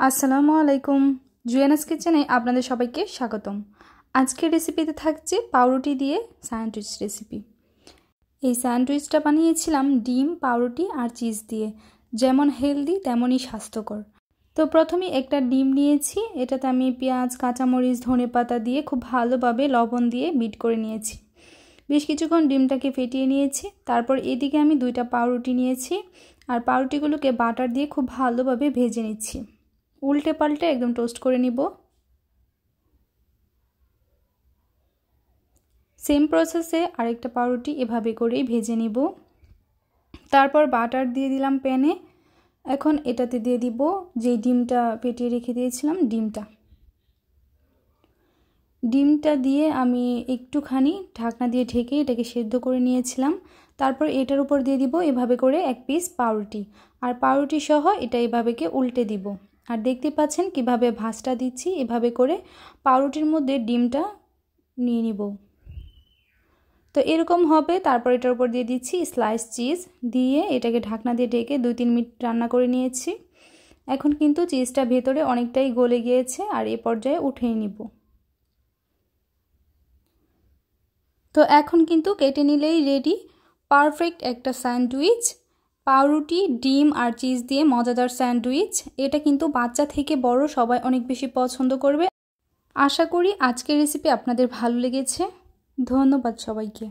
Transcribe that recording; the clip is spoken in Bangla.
আসসালামু আলাইকুম। জুয়েনাস কিচেনে আপনাদের সবাইকে স্বাগতম। আজকের রেসিপিতে থাকছে পাউরুটি দিয়ে স্যান্ডউইচ রেসিপি। এই স্যান্ডউইচটা বানিয়েছিলাম ডিম, পাউরুটি আর চিজ দিয়ে, যেমন হেলদি তেমনই স্বাস্থ্যকর। তো প্রথমেই একটা ডিম নিয়েছি, এটাতে আমি পেঁয়াজ, কাঁচামরিচ, ধনেপাতা দিয়ে খুব ভালোভাবে লবণ দিয়ে বিট করে নিয়েছি। বেশ কিছুক্ষণ ডিমটাকে ফেটিয়ে নিয়েছি। তারপর এদিকে আমি 2টা পাউরুটি নিয়েছি আর পাউরুটিগুলোকে বাটার দিয়ে খুব ভালোভাবে ভেজে নিচ্ছি। উল্টে পাল্টে একদম টোস্ট করে নিব। সেম প্রসেসে আরেকটা পাউরুটি এভাবে করেই ভেজে নিব। তারপর বাটার দিয়ে দিলাম প্যানে। এখন এটাতে দিয়ে দিব যে ডিমটা ফেটিয়ে রেখে দিয়েছিলাম ডিমটা দিয়ে আমি একটুখানি ঢাকনা দিয়ে ঢেকে এটাকে সেদ্ধ করে নিয়েছিলাম। তারপর এটার উপর দিয়ে দিব এভাবে করে এক পিস পাউরুটি, আর পাউরুটি সহ এটা এভাবেকে উল্টে দিব। আর দেখতে পাচ্ছেন কিভাবে ভাঁজটা দিচ্ছি, এভাবে করে পাউরুটির মধ্যে ডিমটা নিয়ে নিব। তো এরকম হবে। তারপর এটার উপর দিয়ে দিচ্ছি স্লাইস চিজ, দিয়ে এটাকে ঢাকনা দিয়ে ঢেকে 2-3 মিনিট রান্না করে নিয়েছি। এখন কিন্তু চিজটা ভেতরে অনেকটাই গলে গিয়েছে আর এই পর্যায়ে উঠিয়ে নিব। তো এখন কিন্তু কেটে নিলেই রেডি পারফেক্ট একটা স্যান্ডউইচ, পাউরুটি, ডিম আর চিজ দিয়ে মজাদার স্যান্ডউইচ। এটা কিন্তু বাচ্চা থেকে বড় সবাই অনেক বেশি পছন্দ করবে। আশা করি আজকের রেসিপি আপনাদের ভালো লেগেছে। ধন্যবাদ সবাইকে।